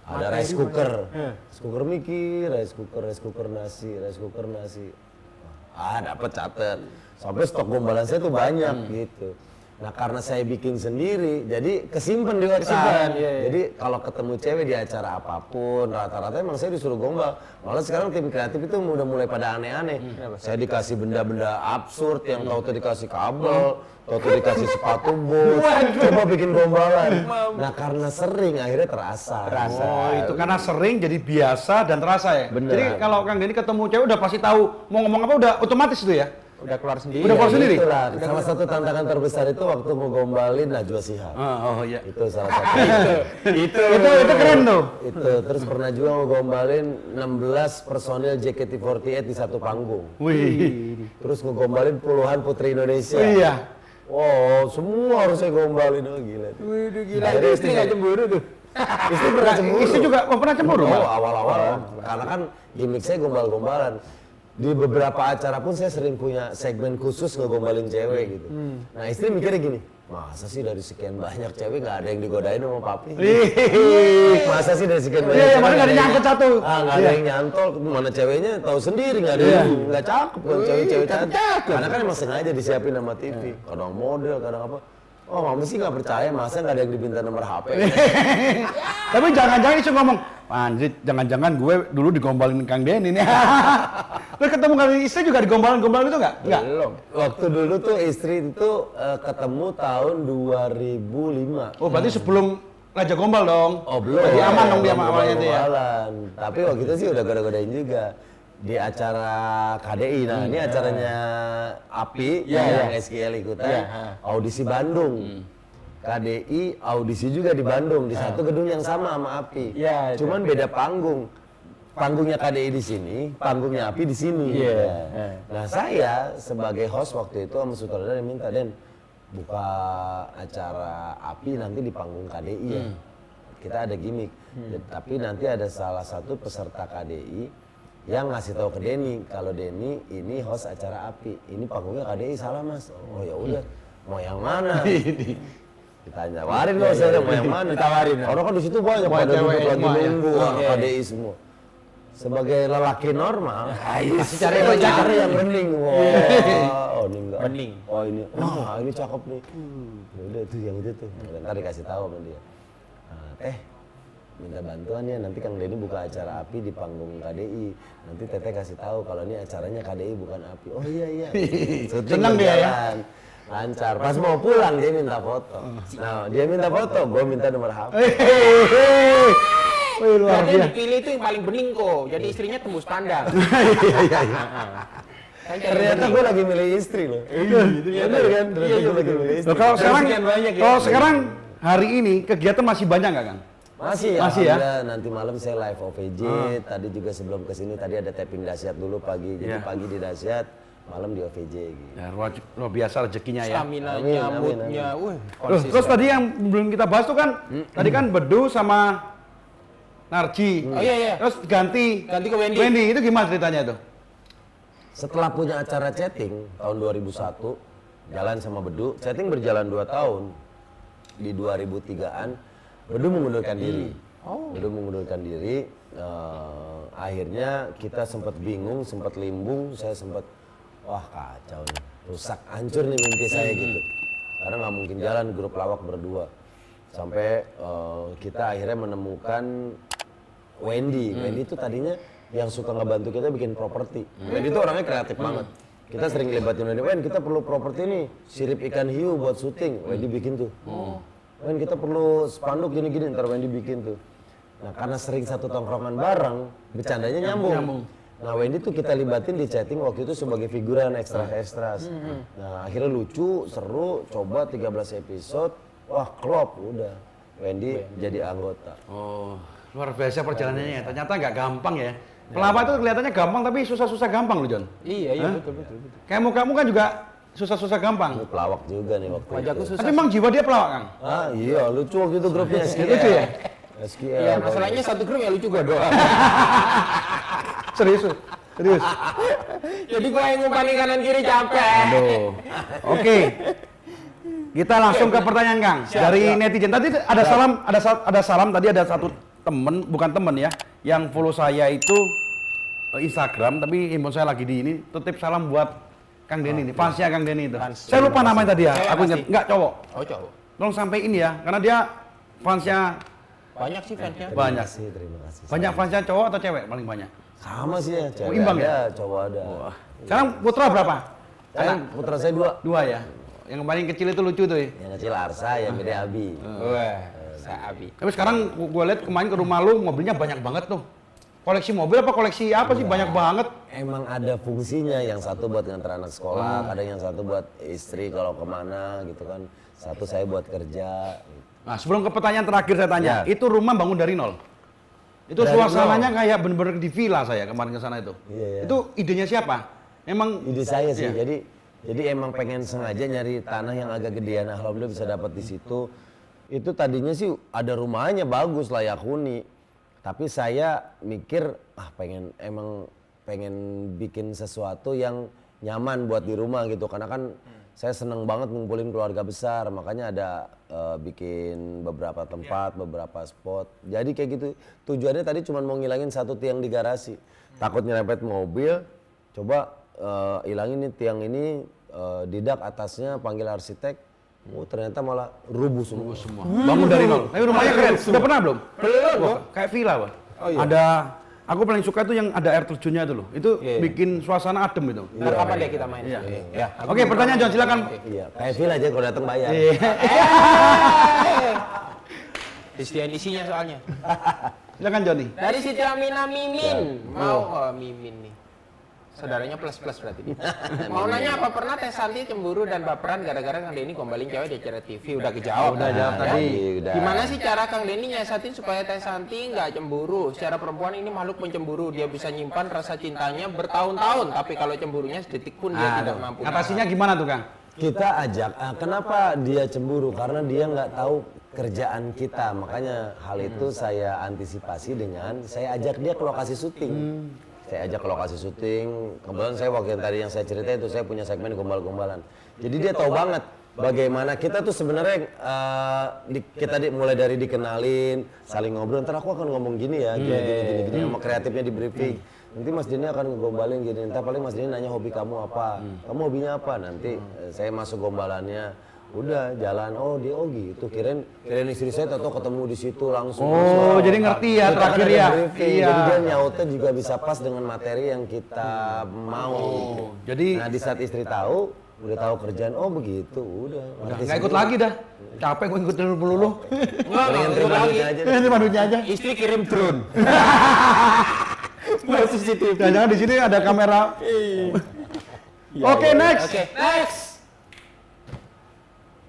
Ada rice cooker. Rice cooker mikir, rice cooker nasi. Dapat catet. Sampai stok gombalan saya tuh banyak gitu. Nah karena saya bikin sendiri, jadi kesimpan di otak. Jadi kalau ketemu cewek di acara apapun, rata-rata emang saya disuruh gombal. Malah sekarang tim kreatif itu udah mulai pada aneh-aneh. Saya dikasih benda-benda absurd yang tahu tuh dikasih kabel, tahu tuh dikasih sepatu bot. Coba bikin gombalan. Nah karena sering akhirnya terasa.
Oh, itu karena sering jadi biasa dan terasa ya.
Bener.
Jadi kalau Kang Denny ketemu cewek udah pasti tahu mau ngomong apa, udah otomatis itu ya.
Udah keluar sendiri.
Udah keluar sendiri?
Itulah, salah satu tantangan terbesar itu waktu ngegombalin Najwa Shihab.
Oh iya.
Itu salah satu.
Itu keren tuh.
Itu terus pernah juga ngegombalin 16 personil JKT48 di satu panggung.
Wih.
Terus ngegombalin puluhan putri Indonesia.
Iya.
Wow, semua harus saya gombalin, oh gila.
Wih, gila.
Akhirnya
Istri nggak cemburu tuh.
Istri pernah cemburu.
Istri juga pernah cemburu,
Oh,
Pak?
awal-awal. Karena kan gimmick saya gombal-gombalan. Di beberapa acara pun saya sering punya segmen khusus ngegombalin cewek gitu. Nah istri mikirnya gini, masa sih dari sekian banyak cewek nggak ada yang digodain sama papi? Masa sih dari sekian banyak
Iya,
cewek
mana nggak ada nyangkut satu.
nggak ada yang nyantol, mana ceweknya tahu sendiri nggak ada yang nggak cakep kan cewek-cewek cantik. Karena kan emang sengaja disiapin sama TV, kadang model, kadang apa. Oh mama sih nggak percaya, masa nggak ada yang diminta nomor HP?
Tapi jangan-jangan itu ngomong, anjir, jangan-jangan gue dulu digombalin Kang Denny nih. Lu ketemu kali istri juga digombalin itu nggak? Nggak.
Belum. Waktu dulu tuh istri itu ketemu tahun 2005.
Oh berarti sebelum Raja Gombal dong?
Oh belum.
Berarti aman dong dia sama
Belum
awalnya itu ya?
gombalan. Tapi waktu itu sih udah goda-godain juga. Di acara KDI, nah ini acaranya API yang SKL ikutan, audisi Bandung. KDI audisi juga di Bandung, di satu gedung yang sama
Iya,
API.
iya.
Cuman beda panggung. Panggungnya KDI di sini, panggungnya API di sini. Nah saya sebagai host waktu itu sama sutradara minta, Den, buka acara API nanti di panggung KDI ya. Kita ada gimmick, tapi nanti ada salah satu peserta KDI yang ngasih tahu ke Denny kalau Denny ini host acara API, ini panggungnya KDI, salah mas. Oh ya udah, mau yang mana? Ditanya, warin loh saya mau yang mana?
Ditawarin.
Orang kan di situ banyak pada
cewek
duduk lagi
semua ya.
nunggu KDI semua. Sebagai lelaki normal, pasti
cari yang
cari yang bening. Wah, oh ini enggak.
Bening.
Oh ini, wah ini cakep nih. Ya udah tuh yang itu tuh. Ntar dikasih tahu sama dia. Minta bantuan ya, nanti Kang Denny buka acara API di panggung KDI. Nanti Teteh kasih tahu kalau ini acaranya KDI bukan API. Oh iya.
Senang dia ya.
Lancar. Pas mau pulang dia minta foto. Nah, dia minta foto, gue minta nomor HP.
Wih, luar
Berarti yang
biasa.
dipilih itu yang paling bening kok. Jadi istrinya tembus pandang.
Ternyata gue lagi milih istri loh. Bener kan? Ternyata gue lagi milih istri.
Loh, kalau sekarang,
sekian banyak ya.
kalau sekarang hari ini kegiatan masih banyak nggak Kang?
Masih
ya?
alhamdulillah. Nanti malam saya live OVJ. Tadi juga sebelum kesini tadi ada tapping dahsyat dulu pagi. Jadi pagi di dahsyat, malam di OVJ gitu.
Ya, luar biasa rezekinya ya.
Stamina-nya,
Amin,
mood-nya,
amin.
Loh, terus tadi yang belum kita bahas tuh kan, tadi kan Bedu sama Narji.
Oh iya.
Terus ganti
Ganti ke Wendy.
Wendy, itu gimana ceritanya tuh?
Setelah punya acara chatting tahun 2001, jalan sama Bedu, chatting berjalan 2 tahun. Di 2003-an, Bedu mengundurkan diri. Bedu mengundurkan diri, akhirnya kita sempat bingung, sempat limbung, saya sempat, wah kacau nih, rusak, hancur nih mimpi saya gitu. Karena nggak mungkin jalan grup lawak berdua. Sampai kita akhirnya menemukan Wendy. Wendy itu tadinya yang suka ngebantu kita bikin properti. Wendy itu orangnya kreatif banget. Kita sering libatin Wendy, Wen kita perlu properti nih, sirip ikan hiu buat syuting. Wendy bikin tuh. Wen kita perlu spanduk gini-gini, ntar Wendy bikin tuh. Nah karena sering satu tongkrongan bareng, bercandanya nyambung. Nah Wendy tuh kita libatin di chatting waktu itu sebagai figuran extras. Nah akhirnya lucu, seru, coba 13 episode, wah klop udah. Wendy jadi anggota.
Oh, luar biasa perjalanannya. Ternyata nggak gampang ya. Pelawak itu kelihatannya gampang tapi susah-susah gampang loh John.
Iya, betul.
Kayak muka-muka juga susah-susah gampang.
Ini pelawak juga nih waktu
Wajahku
itu.
susah.
Tapi emang jiwa dia pelawak, Kang.
Ah iya, lucu waktu itu grupnya SKL.
Lucu ya?
SKL.
Iya, masalahnya satu grup ya lucu gua doang.
Serius. Serius.
Jadi gua yang ngumpannya kanan kiri capek.
Aduh. Oke. Kita langsung ke pertanyaan Kang. Dari netizen tadi ada salam tadi ada satu temen, bukan temen ya, yang follow saya itu Instagram, tapi handphone saya lagi di ini. Titip salam buat Kang Denny nih, fansnya Kang Denny itu. Saya lupa namanya tadi ya.
Cewek
Aku ingat,
pasti.
enggak cowok.
Oh, cowok.
Tolong sampein ya, karena dia fansnya
Banyak sih fansnya.
banyak.
Terima kasih.
Banyak fansnya cowok atau cewek paling banyak?
Sama sih ya, cewek
imbang
ada,
ya?
cowok ada.
Sekarang putra berapa?
Kan putra saya 2.
Dua ya. Yang paling kecil itu lucu tuh ya.
Yang kecil Arsa, yang gede Abi.
Wah, Abi.
Tapi sekarang gua lihat kemarin ke rumah lu mobilnya banyak banget tuh. Koleksi mobil apa koleksi apa sih? Banyak banget.
Emang ada fungsinya, yang satu buat nganter anak sekolah, kadang yang satu buat istri kalau kemana gitu kan. Satu saya buat kerja.
Nah, sebelum ke pertanyaan terakhir saya tanya,
Ya.
itu rumah bangun dari nol? Itu
Dari
suasananya kayak bener-bener di villa saya kemarin ke sana itu.
Iya, iya.
Itu idenya siapa? Emang
Ide saya sih,
Iya.
jadi emang pengen sengaja nyari tanah yang agak gedean, alhamdulillah bisa dapat di situ. Itu tadinya sih ada rumahnya bagus, layak huni. Tapi saya mikir, pengen bikin sesuatu yang nyaman buat di rumah gitu. Karena kan saya seneng banget ngumpulin keluarga besar, makanya ada bikin beberapa tempat, beberapa spot. Jadi kayak gitu, tujuannya tadi cuma mau ngilangin satu tiang di garasi. Takut nyerempet mobil, coba hilangin nih tiang ini, didak atasnya, panggil arsitek. Oh ternyata malah rubuh semua.
bangun dari nol. Tapi rumahnya keren. Sudah pernah belum?
Belum,
Wah, kayak villa, Pak.
Oh, iya.
Ada aku paling suka itu yang ada air terjunnya itu loh. Itu
Iya.
bikin suasana adem itu.
Ntar kapan deh kita main?
Iya.
Ya.
Oke, pertanyaan John silakan.
Iya, kayak villa aja kalau datang bayar.
Istian isinya soalnya.
Silakan Johnny.
Dari Siti Amina Mimin. Mau Mimin nih. Saudaranya plus-plus berarti. Mau nanya apa pernah Teh Santi cemburu dan baperan gara-gara Kang Denny gombalin cewek di acara TV? Udah kejawab.
Udah jawab tadi.
Udah.
Gimana sih cara Kang Denny nyiasatin supaya Teh Santi nggak cemburu? Secara perempuan ini makhluk pencemburu. Dia bisa nyimpan rasa cintanya bertahun-tahun. Tapi kalau cemburunya sedetik pun dia tidak mampu.
Atasinya gimana tuh, Kang?
Kita ajak, kenapa dia cemburu? Karena dia nggak tahu kerjaan kita. Makanya hal itu saya antisipasi dengan saya ajak dia ke lokasi syuting. Saya ajak ke lokasi syuting. Kebetulan saya waktu yang saya cerita itu saya punya segmen gombal-gombalan. Jadi dia tahu banget bagaimana kita tuh sebenarnya kita mulai dari dikenalin, saling ngobrol. Ntar aku akan ngomong gini ya, gini. Sama kreatifnya di briefing. Nanti Mas Denny akan ngegombalin gini. Ntar paling Mas Denny nanya hobi kamu apa. Kamu hobinya apa? Nanti saya masuk gombalannya. Udah jalan, dia gitu. Kirain istri saya tahu ketemu di situ langsung.
Oh, jadi ngerti ya
Kita
terakhir
kan ada
ya.
briefing,
Iya.
Jadi dia nyautnya juga bisa pas dengan materi yang kita mau.
Jadi
Nah di saat istri tahu, udah tahu kerjaan, begitu, udah.
nggak ikut lagi dah. Capek gue ikut melulu.
Mendingan terima duitnya aja.
Terima duitnya aja.
Istri kirim drone.
Jangan-jangan di sini ada kamera. Oke, next.
Oke,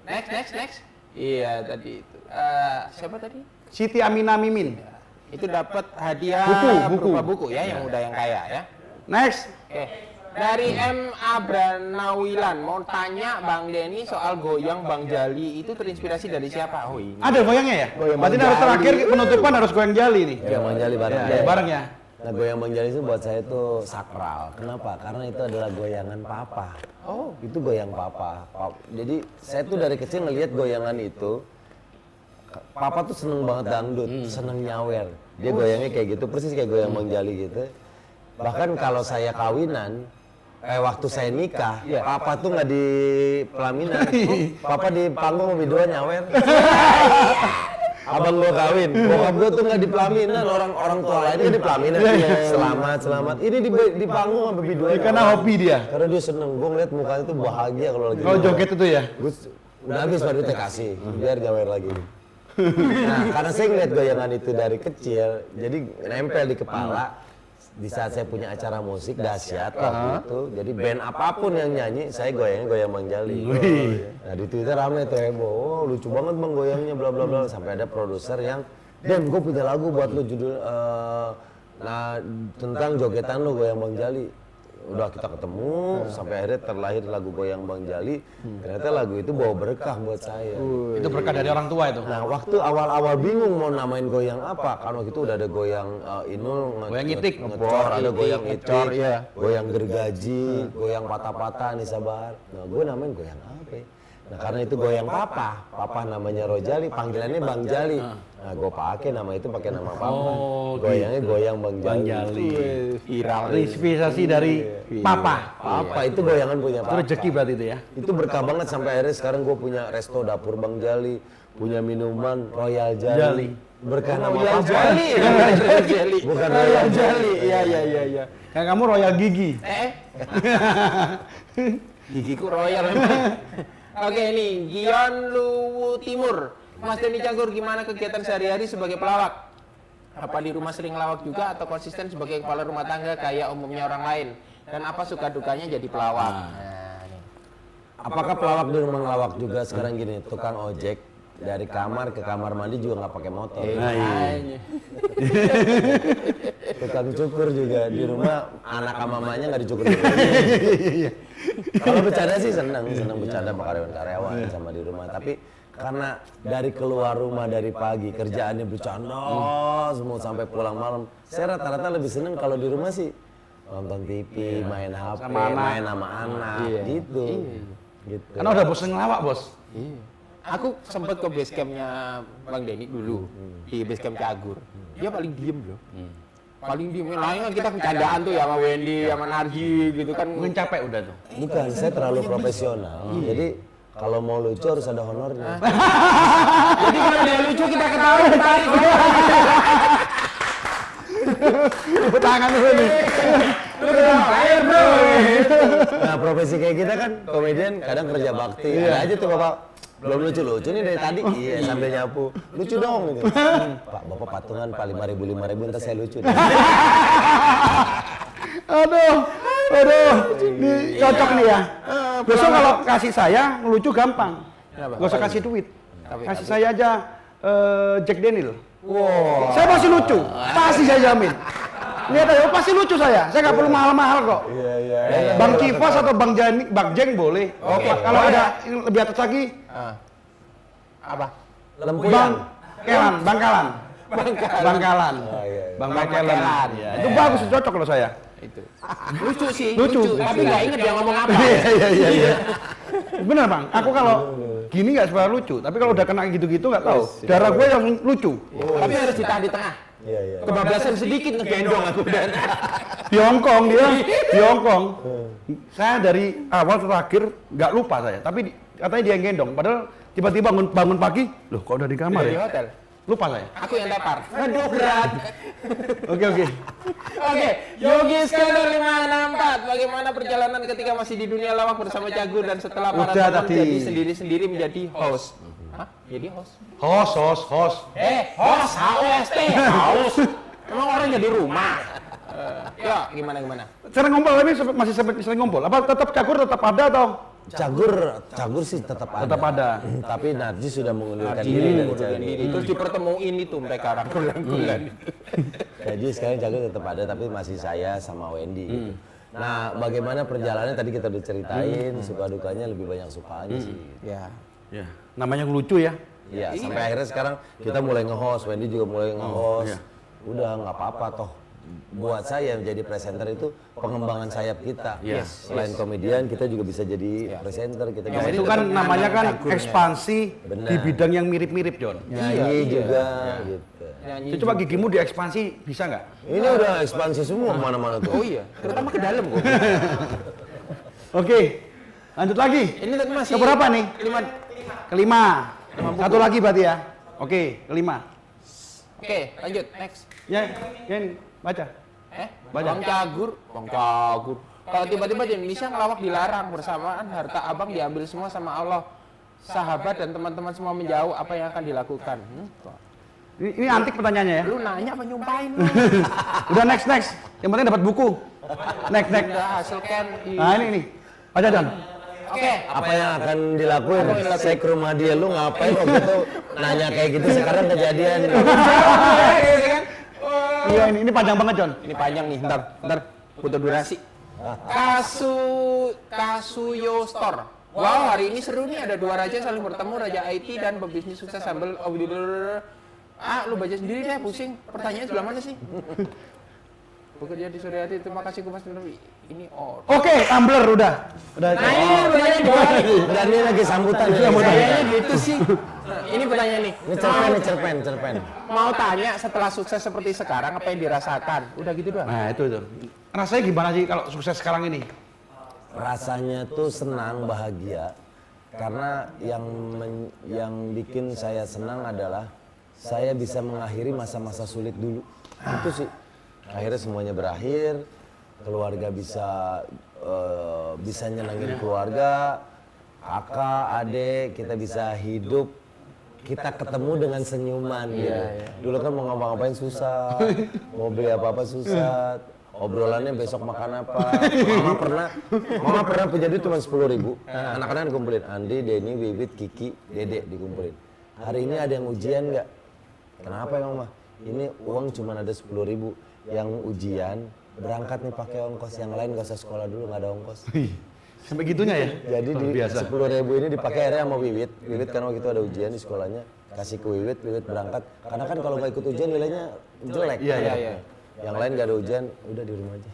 next. Iya tadi itu. Siapa tadi?
Siti Amina Mimin.
Itu dapat hadiah
Buku.
berupa buku ya, yang udah yang kaya ya.
Next.
Oke. Dari M. Abranawilan mau tanya Bang Denny soal goyang Bang Jali itu terinspirasi dari siapa? Oh ini.
Ada goyangnya ya?
Goyang
Berarti
Bang
harus
Jali.
terakhir penutupan harus goyang jali nih.
Goyang Bang Jali bareng.
Ya, bareng ya.
Nah goyang Bang Jali itu buat saya itu sakral. Kenapa? Karena itu adalah goyangan papa. Oh, itu goyang papa. Jadi saya tuh dari kecil ngelihat goyangan itu. Papa tuh seneng banget dangdut, seneng nyawer. Dia goyangnya kayak gitu, persis kayak goyang Bang Jali gitu. Bahkan kalau saya kawinan, waktu saya nikah, papa tuh nggak di pelaminan. Papa di panggung sama bidua nyawer. Abang gua kawin, bokap gua tuh nggak di pelaminan, orang tua lainnya kan di pelaminan. Selamat. Ini di panggung sama bidua.
Karena hobi dia.
Karena dia seneng, gua ngeliat mukanya tuh bahagia kalau lagi.
Kalau joget itu ya.
Gua udah habis baru duitnya kasih, biar nyawer lagi. Nah, karena saya ngeliat goyangan itu dari kecil, jadi nempel di kepala. Di saat saya punya acara musik dahsyat waktu itu, jadi band apapun yang nyanyi, saya goyangnya goyang Bang Jali. Nah di Twitter rame tuh heboh, lucu banget Bang goyangnya, bla bla bla. Sampai ada produser yang, "Den, gue punya lagu buat lu judul, tentang jogetan lu goyang Bang Jali." udah kita ketemu sampai akhirnya terlahir lagu Goyang Bang Jali. Ternyata lagu itu bawa berkah buat saya.
Itu berkah dari orang tua itu.
Nah, waktu awal-awal bingung mau namain goyang apa, kan waktu itu udah ada goyang Inul,
Goyang itik.
ngecor, ada goyang
ngecor,
itik,
iya.
goyang gergaji, goyang patah-patah nih sabar. Nah, gue namain goyang apa ya? Nah, karena itu goyang papa namanya Rojali, panggilannya Bang Jali. Nah, gue pakai nama itu pakai nama papa. Goyangnya goyang Bang
Bang
Jali.
Jali.
Viral.
Inspirasi dari papa.
Papa itu goyangan punya
Itu
papa.
rezeki berarti itu ya.
Itu berkah banget sampai akhirnya sekarang gue punya resto dapur Bang Jali, punya minuman Royal Jali.
Jali.
Berkah nama
Royal
papa.
Jali. Royal Jali.
Bukan
Royal
Royal
Jali. Iya.
Kayak kamu Royal Gigi.
Gigiku royal. Oke nih, Gion Luwu Timur. Mas Doni Cagur, gimana kegiatan sehari-hari sebagai pelawak? Apa di rumah sering lawak juga atau konsisten sebagai kepala rumah tangga kayak umumnya orang lain? Dan apa suka dukanya jadi pelawak? Nah, nih.
Apakah pelawak di rumah ngelawak juga sekarang gini, tukang ojek dari kamar ke kamar mandi juga nggak pakai motor.
Nah, iya.
Tukang cukur juga di rumah anak sama mamanya nggak dicukur. Kalau bercanda sih senang bercanda sama karyawan-karyawan sama di rumah. Tapi karena dari keluar rumah dari pagi kerjaannya bercanda semua sampai pulang malam, saya rata-rata lebih seneng kalau di rumah sih nonton TV, main HP, main sama anak, gitu. Gitu.
Karena udah bosen ngelawak, Bos.
Aku sempat ke base campnya Bang Denny dulu di base camp Cagur. Dia paling diem loh. Paling diem. Lainnya kita bercandaan tuh ya sama Wendy, sama Narji gitu kan.
Mungkin capek udah tuh.
Bukan, saya terlalu profesional. Jadi kalau mau lucu harus ada honornya.
Jadi kalau dia lucu kita ketawa, tarik.
Tangan dulu nih.
Air bro.
Nah, profesi kayak kita kan komedian kadang kerja bakti. Ada aja tuh Bapak belum lucu nih dari tadi. Iya, sambil nyapu. Lucu dong gitu. Pak, Bapak patungan Pak 5.000 ntar saya lucu.
Aduh. Ini cocok nih ya. Besok kalau kasih saya ngelucu gampang. Gak usah kasih duit. Kasih saya aja Jack Daniel.
Wow.
Saya pasti lucu. Pasti saya jamin. Lihat aja, pasti lucu saya. Saya nggak perlu mahal-mahal kok.
Iya.
Bang Kifas atau Bang Jeng boleh.
Oke.
Kalau ada yang lebih atas lagi,
Apa?
Lempuyan.
Bang Kalan.
Iya.
Bang Kalan. Ya, itu bagus, cocok kalau saya.
Itu. Lucu sih.
Lucu.
Tapi nggak inget dia ngomong apa.
Iya. Bener Bang, aku kalau gini nggak suka lucu, tapi kalau udah kena gitu-gitu nggak tahu. Darah gue langsung lucu.
Tapi harus ditahan di tengah.
Iya.
Kebablasan sedikit ngegendong aku dan.
Di Hongkong dia, di Hongkong. Saya dari awal terakhir nggak lupa saya, tapi katanya dia yang gendong. Padahal tiba-tiba bangun pagi, loh kok udah di kamar
Di
ya?
hotel.
Lupa saya.
Aku yang tepar. Aduh berat.
Oke.
Oke, Yogi Skandar 564. Bagaimana perjalanan ketika masih di dunia lawak bersama Cagur dan setelah para
Udah
teman
tadi.
jadi sendiri-sendiri menjadi host? Hah? Jadi host?
Host.
Host, H-O-S-T, host. Emang orang jadi rumah? Ya, gimana?
Sering ngumpul tapi masih sering ngumpul. Apa tetap Cagur tetap ada atau?
Cagur sih tetap ada.
Tetap ada.
Tapi Narji sudah mengundurkan diri dari Cagur.
Terus dipertemuin itu mereka rangkulan-rangkulan.
Jadi sekarang Cagur tetap ada tapi masih saya sama Wendy. Nah, bagaimana perjalanannya tadi kita udah ceritain, suka dukanya lebih banyak sukanya sih.
Ya.
Ya, namanya lucu ya.
Iya, sampai akhirnya sekarang kita mulai nge-host, Wendy juga mulai nge-host. Udah nggak apa-apa toh. Buat saya menjadi presenter itu pengembangan sayap kita. Selain komedian, kita juga bisa jadi presenter. Kita bisa
Itu kan namanya kan ekspansi
Benar.
di bidang yang mirip-mirip, John.
nyanyi juga gitu.
Itu coba gigimu diekspansi bisa nggak?
Ini udah ekspansi semua kemana-mana tuh.
Oh iya, terutama ke dalam kok.
Oke, lanjut lagi.
Ini tadi masih
Keberapa nih?
Kelima.
Satu lagi berarti ya. Oke, kelima.
Oke, lanjut next.
Ya ini baca. Baca.
Bang Cagur. Kalau tiba-tiba di Indonesia ngelawak dilarang, bersamaan harta abang diambil semua sama Allah. Sahabat dan teman-teman semua menjauh, apa yang akan dilakukan?
Ini antik pertanyaannya ya.
Lu nanya apa nyumpahin lu?
Udah next. Yang penting dapat buku. Next.
Udah hasil kan.
Nah ini. Baca John.
Oke.
Apa yang akan dilakuin? Saya ke rumah dia, lu ngapain waktu itu nanya kayak gitu, sekarang kejadian.
Iya ini panjang banget John.
Ini panjang nih, ntar butuh durasi. Kasuyo Store. Wow, hari ini seru nih, ada dua raja saling bertemu, Raja IT dan pebisnis sukses sambil lu baca sendiri deh, pusing. Pertanyaan sebelah mana sih? Bekerja di Suryati, terima kasih Kumas Lebih. Ini
Oke, Tumblr udah.
Nah, ini pertanyaan dibalik.
Udah ini lagi sambutan.
Kayaknya gitu sih. Ini pertanyaan nih.
Ini cerpen.
Mau tanya setelah sukses seperti sekarang apa yang dirasakan? Udah gitu doang.
Nah, itu. Rasanya gimana sih kalau sukses sekarang ini?
Rasanya tuh senang, bahagia. Karena yang bikin saya senang adalah saya bisa mengakhiri masa-masa sulit dulu. Itu sih. Akhirnya semuanya berakhir, keluarga bisa nyenengin keluarga, kakak, adik, kita bisa hidup, kita ketemu dengan senyuman gitu. Dulu kan mau ngapa-ngapain susah, mau beli apa-apa susah, obrolannya besok makan apa. Mama pernah punya duit cuma 10.000, anak-anak dikumpulin, Andi, Denny, Wiwit, Kiki, Dede dikumpulin. Hari ini ada yang ujian nggak? Kenapa ya Mama? Ini uang cuma ada 10.000. Yang ujian berangkat nih pakai ongkos, yang lain gak usah sekolah dulu, nggak ada ongkos.
Sampai gitunya ya?
Jadi di 10.000 ini dipakai akhirnya sama Wiwit karena waktu itu ada ujian di sekolahnya, kasih ke Wiwit berangkat. Karena kan kalau nggak ikut ujian nilainya jelek. Iya. Yang lain nggak ada ujian, udah di rumah aja.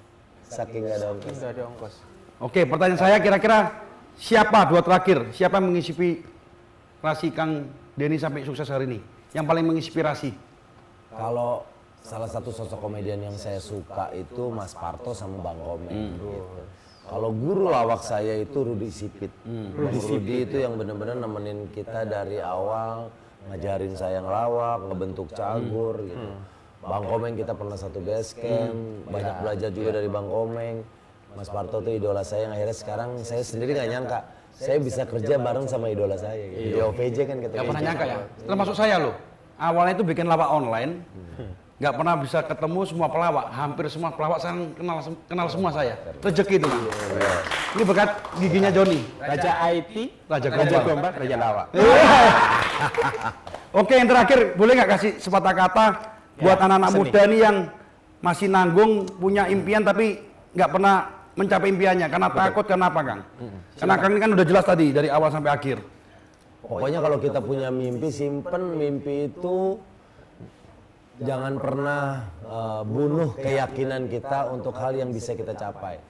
Saking nggak ada ongkos.
Oke, pertanyaan saya kira-kira siapa yang menginspirasi Kang Denny sampai sukses hari ini? Yang paling menginspirasi?
Kalau salah satu sosok komedian yang saya suka itu Mas Parto sama Bang Komeng. Kalau guru lawak saya itu Rudi Sipit. Rudi itu yang benar-benar nemenin kita dari awal, ngajarin saya ngelawak, ngebentuk cagur gitu. Bang Komeng kita pernah satu base camp, banyak belajar juga dari Bang Komeng. Mas Parto tuh idola saya yang akhirnya sekarang saya sendiri nggak nyangka saya bisa kerja bareng sama idola saya. Gitu. Di OVJ kan kita.
Gak pernah nyangka ya? Termasuk saya loh. Awalnya itu bikin lawak online. Nggak pernah bisa ketemu semua pelawak, hampir semua pelawak saya kenal semua saya. Rezeki itu. Ini berkat giginya Joni.
Raja IT,
Raja
Gombak, Raja Lawak.
Oke, yang terakhir boleh nggak kasih sepatah kata buat anak-anak muda nih yang masih nanggung, punya impian tapi nggak pernah mencapai impiannya karena takut, karena apa Kang? Karena Kang ini kan udah jelas tadi dari awal sampai akhir.
Pokoknya kalau kita punya mimpi, simpen mimpi itu. Jangan pernah bunuh keyakinan kita untuk hal yang bisa kita capai.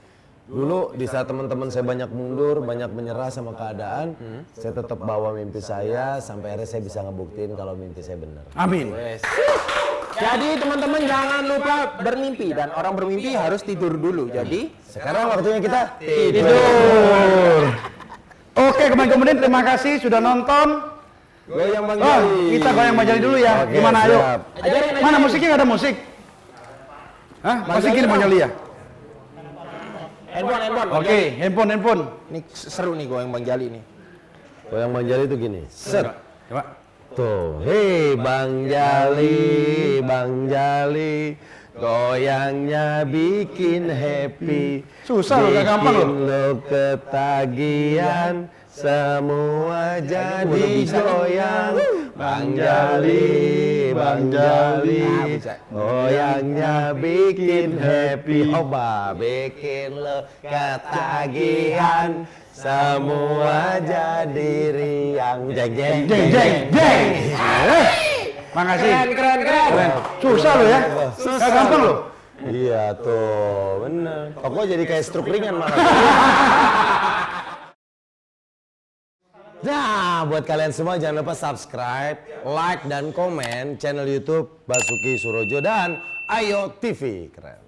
Dulu di saat teman-teman saya banyak mundur, banyak menyerah sama keadaan, saya tetap bawa mimpi saya sampai akhirnya saya bisa ngebuktiin kalau mimpi saya benar.
Amin.
Jadi teman-teman jangan lupa bermimpi dan orang bermimpi harus tidur dulu. Jadi
Sekarang waktunya kita
tidur. Oke, kemudian terima kasih sudah nonton.
goyang Bang Jali.
Kita goyang Bang Jali dulu ya.
Oke,
Gimana ayo?
siap.
Mana musiknya, nggak ada musik? Hah? Musikin Bang Jali ya?
handphone.
Oke, handphone.
Ini seru nih goyang Bang Jali nih.
Goyang Bang Jali itu gini. Set.
Coba.
Tuh, hei Bang Jali, goyangnya bikin happy.
Susah loh, gak gampang loh.
Bikin lo ketagihan, semua jadi goyang. Bang Jali, goyangnya bikin happy. Oba, bikin lo ketagihan, semua jadi riang. Jeng.
Makasih.
Keren.
Susah loh ya. Gak gampang loh.
Iya tuh, bener. Kok jadi kayak struk ringan malah. Nah, buat kalian semua jangan lupa subscribe, like, dan komen channel YouTube Basuki Surojo dan Ayo TV. Keren.